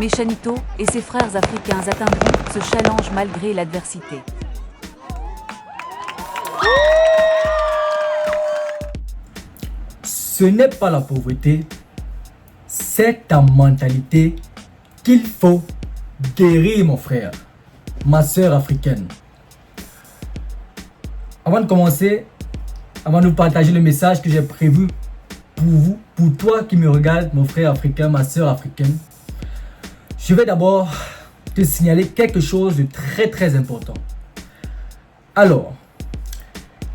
Méchanito et ses frères africains atteindront ce challenge malgré l'adversité. Ce n'est pas la pauvreté, c'est ta mentalité qu'il faut guérir, mon frère, ma soeur africaine. Avant de commencer, avant de partager le message que j'ai prévu pour vous, pour toi qui me regarde, mon frère africain, ma soeur africaine, je vais d'abord te signaler quelque chose de très important. Alors,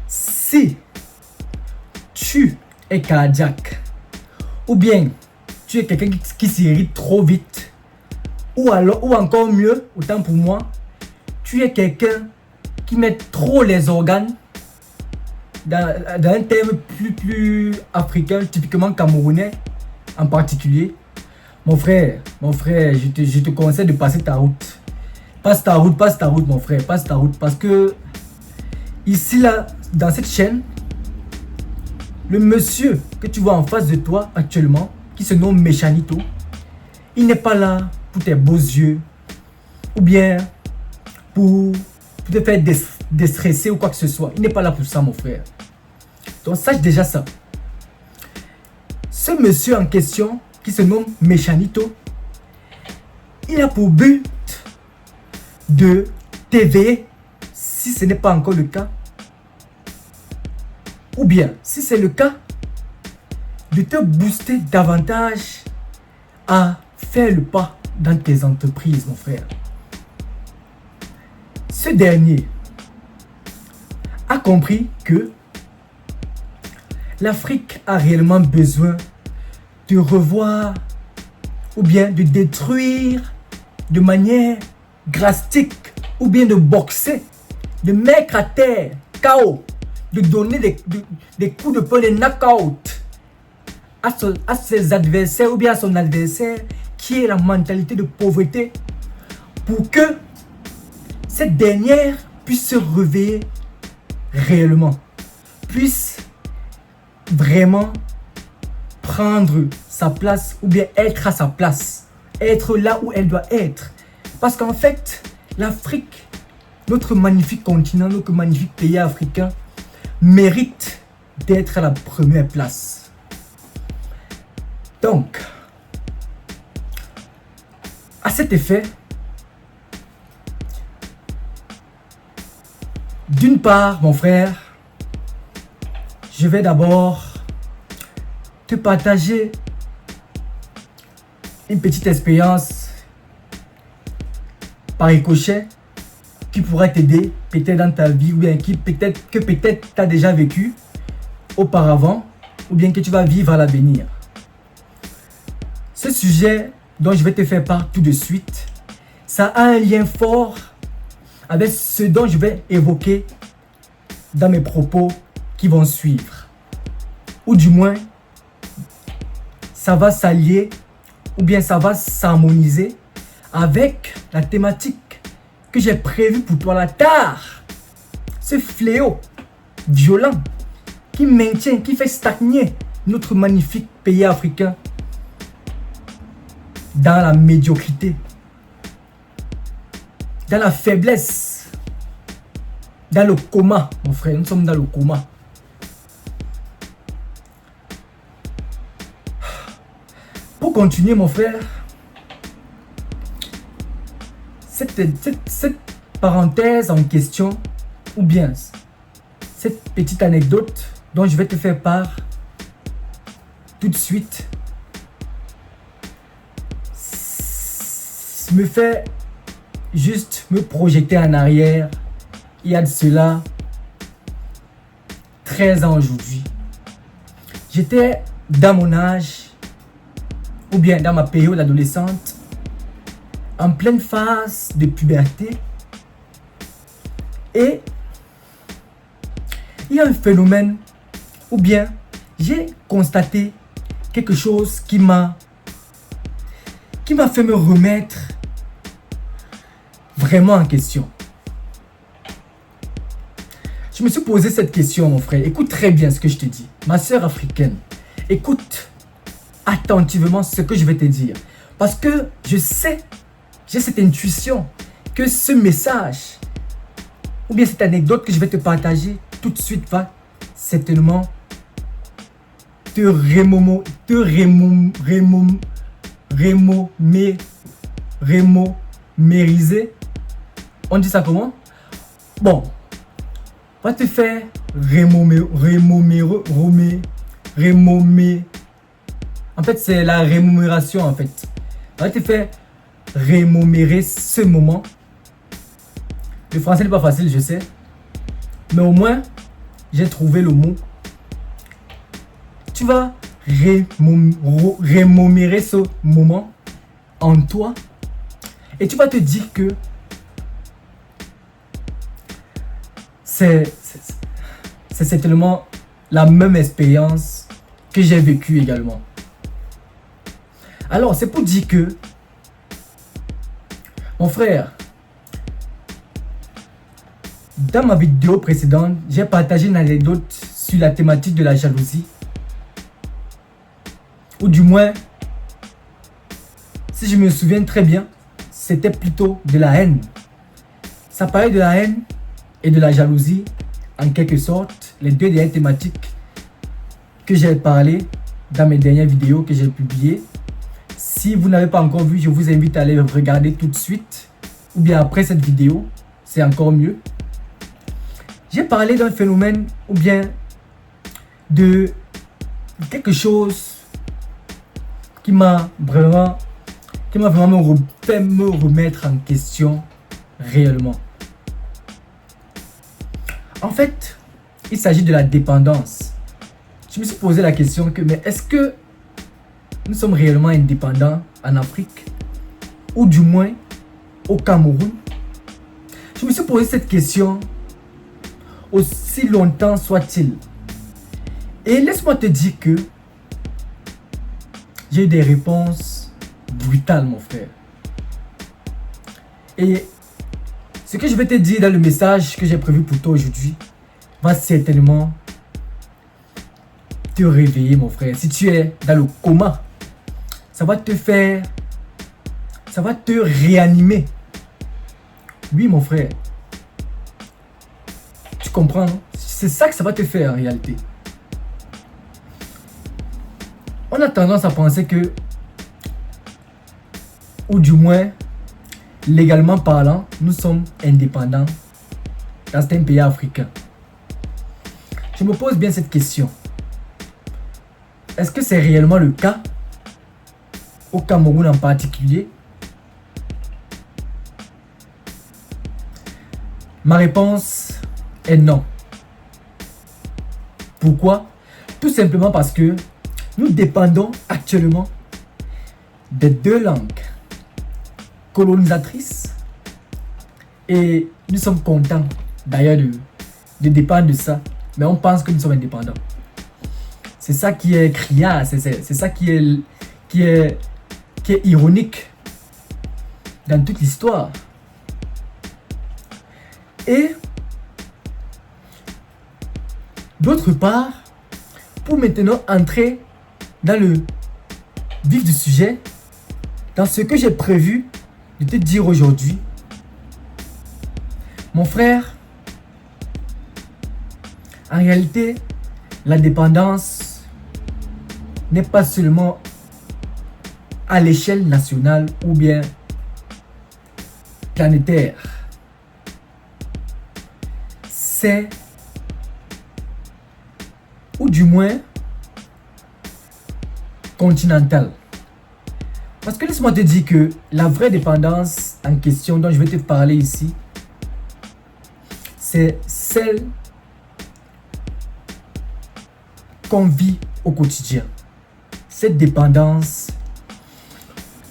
si tu es cardiaque, ou bien tu es quelqu'un qui s'irrite trop vite, ou encore mieux, autant pour moi, tu es quelqu'un qui met trop les organes, dans un terme plus africain, typiquement camerounais en particulier, mon frère, je te conseille de passer ta route. Passe ta route, mon frère, passe ta route, parce que ici, là, dans cette chaîne, le monsieur que tu vois en face de toi actuellement, qui se nomme Méchanito, il n'est pas là pour tes beaux yeux, ou bien pour te faire déstresser ou quoi que ce soit. Il n'est pas là pour ça, mon frère. Donc sache déjà ça. Ce monsieur en question, qui se nomme Méchanito, il a pour but de t'éveiller, si ce n'est pas encore le cas, ou bien, si c'est le cas, de te booster davantage à faire le pas dans tes entreprises, mon frère. Ce dernier a compris que l'Afrique a réellement besoin de revoir ou bien de détruire de manière drastique ou bien de boxer, de mettre à terre, KO, de donner des coups de poing, des knock-out à ses adversaires ou bien à son adversaire qui est la mentalité de pauvreté, pour que cette dernière puisse se réveiller réellement, puisse vraiment prendre sa place ou bien être à sa place, être là où elle doit être. Parce qu'en fait, l'Afrique, notre magnifique continent, notre magnifique pays africain, mérite d'être à la première place. Donc, à cet effet, d'une part, mon frère, je vais d'abord te partager une petite expérience par ricochet qui pourrait t'aider peut-être dans ta vie, ou bien que peut-être tu as déjà vécu auparavant, ou bien que tu vas vivre à l'avenir. Ce sujet dont je vais te faire part tout de suite, ça a un lien fort avec ce dont je vais évoquer dans mes propos qui vont suivre. Ou du moins, ça va s'allier ou bien ça va s'harmoniser avec la thématique que j'ai prévue pour toi, la tare. Ce fléau violent qui maintient, qui fait stagner notre magnifique pays africain dans la médiocrité, dans la faiblesse, dans le coma, mon frère. Nous sommes dans le coma. Pour continuer, mon frère, cette parenthèse en question, ou bien cette petite anecdote dont je vais te faire part tout de suite, me fait juste me projeter en arrière. Il y a de cela 13 ans aujourd'hui. J'étais dans mon âge, ou bien dans ma période adolescente, en pleine phase de puberté. Et il y a un phénomène, ou bien j'ai constaté quelque chose qui m'a fait me remettre vraiment en question. Je me suis posé cette question, mon frère. Écoute très bien ce que je te dis. Ma soeur africaine, écoute attentivement ce que je vais te dire. Parce que je sais, j'ai cette intuition que ce message ou bien cette anecdote que je vais te partager tout de suite va certainement te rémomériser. On dit ça comment? Bon, va te faire en fait, c'est la rémunération en fait. Va te faire rémunérer ce moment. Le français n'est pas facile, je sais. Mais au moins, j'ai trouvé le mot. Tu vas rémunérer ce moment en toi. Et tu vas te dire que c'est certainement la même expérience que j'ai vécue également. Alors, c'est pour dire que, mon frère, dans ma vidéo précédente, j'ai partagé une anecdote sur la thématique de la jalousie. Ou du moins, si je me souviens très bien, c'était plutôt de la haine. Ça parlait de la haine et de la jalousie, en quelque sorte, les deux dernières thématiques que j'ai parlé dans mes dernières vidéos que j'ai publiées. Si vous n'avez pas encore vu, je vous invite à aller regarder tout de suite, ou bien après cette vidéo, c'est encore mieux. J'ai parlé d'un phénomène, ou bien de quelque chose qui m'a vraiment fait me remettre en question réellement. En fait, il s'agit de la dépendance. Je me suis posé la question que, mais est-ce que nous sommes réellement indépendants en Afrique, ou du moins au Cameroun? Je me suis posé cette question aussi longtemps soit-il. Et laisse-moi te dire que j'ai eu des réponses brutales, mon frère. Et ce que je vais te dire dans le message que j'ai prévu pour toi aujourd'hui va certainement te réveiller, mon frère. Si tu es dans le coma, ça va te faire, ça va te réanimer. Oui, mon frère. Tu comprends, non? C'est ça que ça va te faire en réalité. On a tendance à penser que, ou du moins, légalement parlant, nous sommes indépendants dans certains pays africains. Je me pose bien cette question. Est-ce que c'est réellement le cas au Cameroun en particulier? Ma réponse est non. Pourquoi? Tout simplement parce que nous dépendons actuellement des deux langues colonisatrices et nous sommes contents d'ailleurs de dépendre de ça, mais on pense que nous sommes indépendants. C'est ça qui est criard, c'est ça qui est ironique dans toute l'histoire. Et d'autre part, pour maintenant entrer dans le vif du sujet, dans ce que j'ai prévu de te dire aujourd'hui, mon frère, en réalité, la dépendance n'est pas seulement à l'échelle nationale ou bien planétaire. C'est, ou du moins, continentale. Parce que laisse-moi te dire que la vraie dépendance en question dont je vais te parler ici, c'est celle qu'on vit au quotidien. Cette dépendance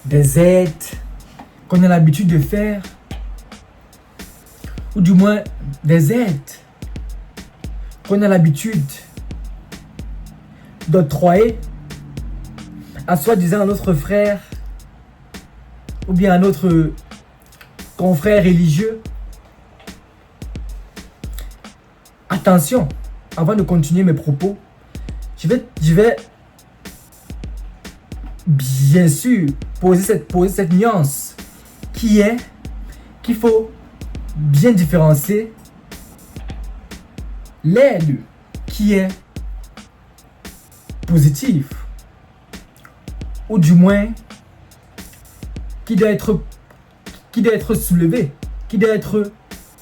des aides qu'on a l'habitude de faire, ou du moins des aides qu'on a l'habitude d'octroyer à soi-disant notre frère ou bien à notre confrère religieux. Attention, avant de continuer mes propos, je vais bien sûr poser cette nuance qui est qu'il faut bien différencier l'aide qui est positive, ou du moins qui doit être soulevée, qui doit être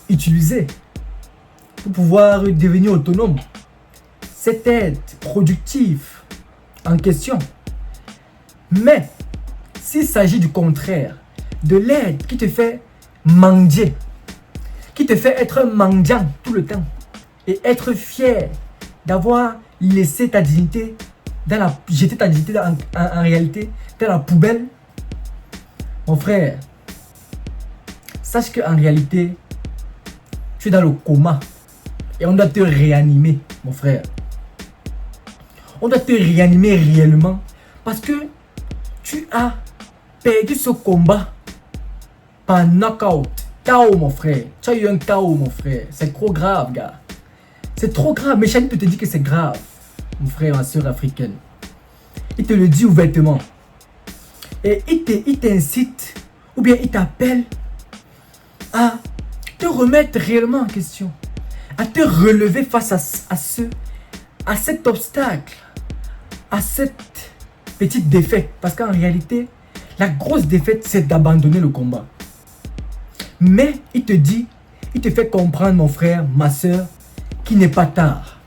utilisée pour pouvoir devenir autonome. Cette aide productive en question. Mais s'il s'agit du contraire, de l'aide qui te fait mendier, qui te fait être mendiant tout le temps et être fier d'avoir laissé ta dignité jeter ta dignité en réalité dans la poubelle, mon frère, sache qu'en réalité tu es dans le coma et on doit te réanimer, mon frère. On doit te réanimer réellement parce que tu as perdu ce combat par knockout. KO, mon frère. Tu as eu un KO, mon frère. C'est trop grave, gars. C'est trop grave. Mais Chani peut te dire que c'est grave, mon frère, ma soeur africaine. Il te le dit ouvertement. Et il t'incite, ou bien il t'appelle à te remettre réellement en question. À te relever face à cet obstacle, à cette petite défaite. Parce qu'en réalité, la grosse défaite, c'est d'abandonner le combat. Mais il te dit, il te fait comprendre, mon frère, ma soeur, qu'il n'est pas tard.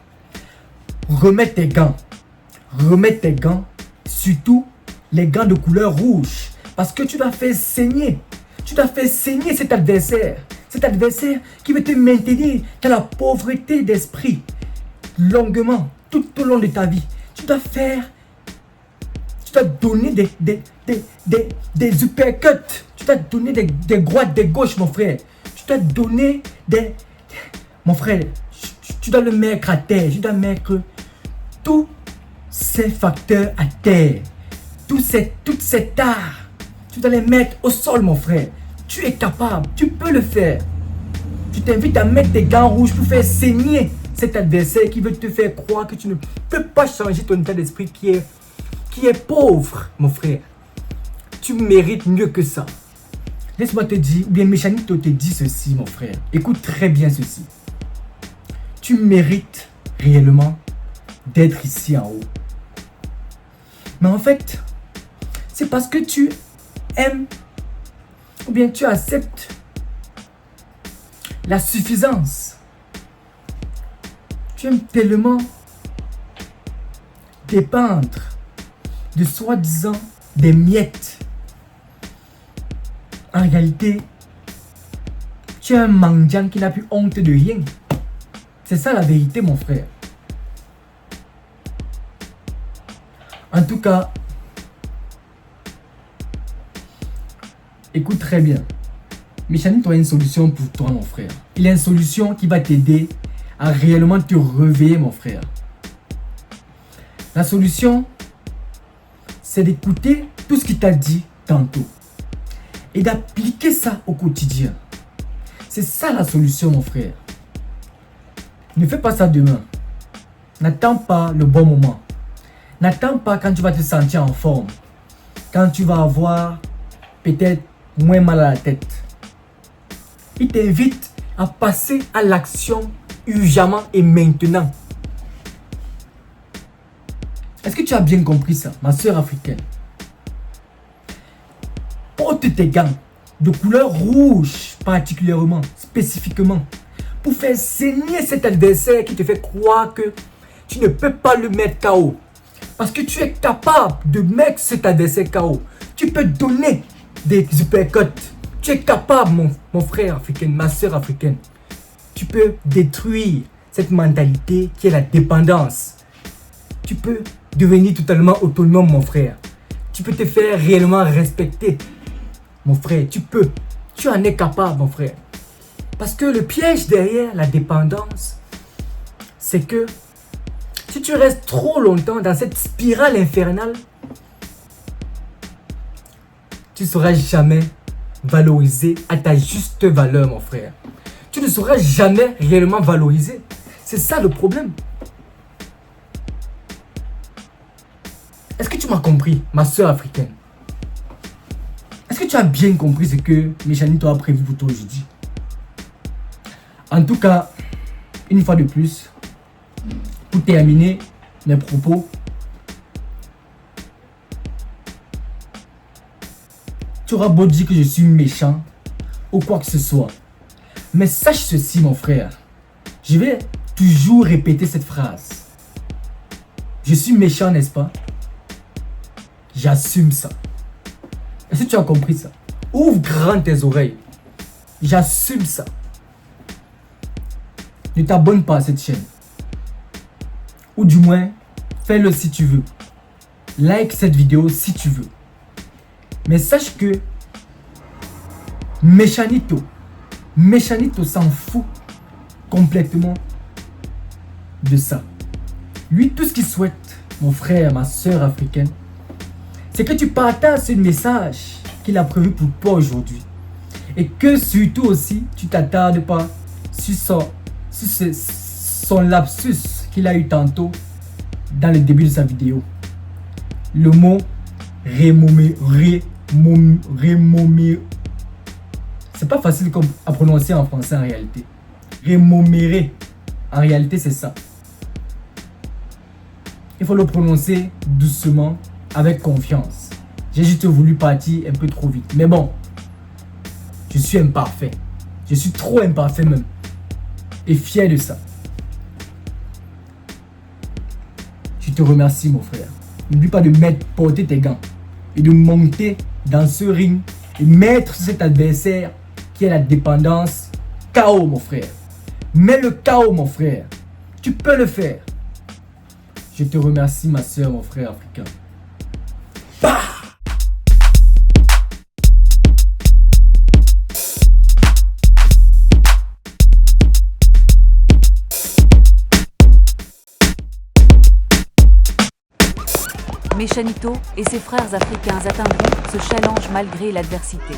Remets tes gants. Remets tes gants, surtout les gants de couleur rouge. Parce que tu dois faire saigner. Tu dois faire saigner cet adversaire. Cet adversaire qui veut te maintenir dans la pauvreté d'esprit. Longuement, tout au long de ta vie. Tu dois donner des uppercuts. Tu dois donner des droites, des gauches, mon frère. Tu dois donner mon frère, tu dois le mettre à terre. Tu dois mettre tous ces facteurs à terre. Toutes ces tares. Tu dois les mettre au sol, mon frère. Tu es capable. Tu peux le faire. Je t'invite à mettre tes gants rouges pour faire saigner cet adversaire qui veut te faire croire que tu ne peux pas changer ton état d'esprit qui est pauvre, mon frère. Tu mérites mieux que ça. Laisse-moi te dire, ou bien Méchanito te dit ceci, mon frère. Écoute très bien ceci. Tu mérites réellement d'être ici en haut. Mais en fait, c'est parce que tu aimes, ou bien tu acceptes la suffisance. Tu aimes tellement dépendre de soi-disant des miettes. En réalité, tu es un mendiant qui n'a plus honte de rien. C'est ça la vérité, mon frère. En tout cas, écoute très bien. Méchanito a une solution pour toi, mon frère. Il a une solution qui va t'aider à réellement te réveiller, mon frère. La solution, c'est d'écouter tout ce qu'il t'a dit tantôt et d'appliquer ça au quotidien. C'est ça la solution, mon frère. Ne fais pas ça demain. N'attends pas le bon moment. N'attends pas quand tu vas te sentir en forme. Quand tu vas avoir peut-être moins mal à la tête. Il t'invite à passer à l'action urgemment et maintenant. Est-ce que tu as bien compris ça, ma soeur africaine? Porte tes gants de couleur rouge particulièrement, spécifiquement, pour faire saigner cet adversaire qui te fait croire que tu ne peux pas le mettre KO. Parce que tu es capable de mettre cet adversaire KO. Tu peux donner des uppercuts. Tu es capable, mon frère africain, ma soeur africaine. Tu peux détruire cette mentalité qui est la dépendance. Tu peux devenir totalement autonome, mon frère. Tu peux te faire réellement respecter, mon frère. Tu peux. Tu en es capable, mon frère. Parce que le piège derrière la dépendance, c'est que si tu restes trop longtemps dans cette spirale infernale, tu ne seras jamais valorisé à ta juste valeur, mon frère. Tu ne seras jamais réellement valorisé. C'est ça le problème. Est-ce que tu tu m'as compris, ma soeur africaine? Est-ce que tu as bien compris ce que Méchanito a prévu pour toi aujourd'hui? En tout cas, une fois de plus, pour terminer mes propos, tu auras beau dire que je suis méchant ou quoi que ce soit. Mais sache ceci, mon frère. Je vais toujours répéter cette phrase. Je suis méchant, n'est-ce pas? J'assume ça. Est-ce que tu as compris ça? Ouvre grand tes oreilles. J'assume ça. Ne t'abonne pas à cette chaîne. Ou du moins, fais-le si tu veux. Like cette vidéo si tu veux. Mais sache que Méchanito s'en fout complètement de ça. Lui, tout ce qu'il souhaite, mon frère, ma soeur africaine, c'est que tu partages ce message qu'il a prévu pour toi aujourd'hui. Et que surtout aussi, tu t'attardes pas sur son lapsus qu'il a eu tantôt dans le début de sa vidéo. Le mot c'est pas facile à prononcer en français en réalité. Rémoméré. En réalité, c'est ça. Il faut le prononcer doucement, avec confiance. J'ai juste voulu partir un peu trop vite. Mais bon, je suis imparfait. Je suis trop imparfait même. Et fier de ça. Je te remercie, mon frère. N'oublie pas de porter tes gants et de monter dans ce ring et mettre cet adversaire qui est la dépendance KO, mon frère. Mets le KO, mon frère. Tu peux le faire. Je te remercie, ma soeur, mon frère africain. Bah! Méchanito et ses frères africains atteindront ce challenge malgré l'adversité.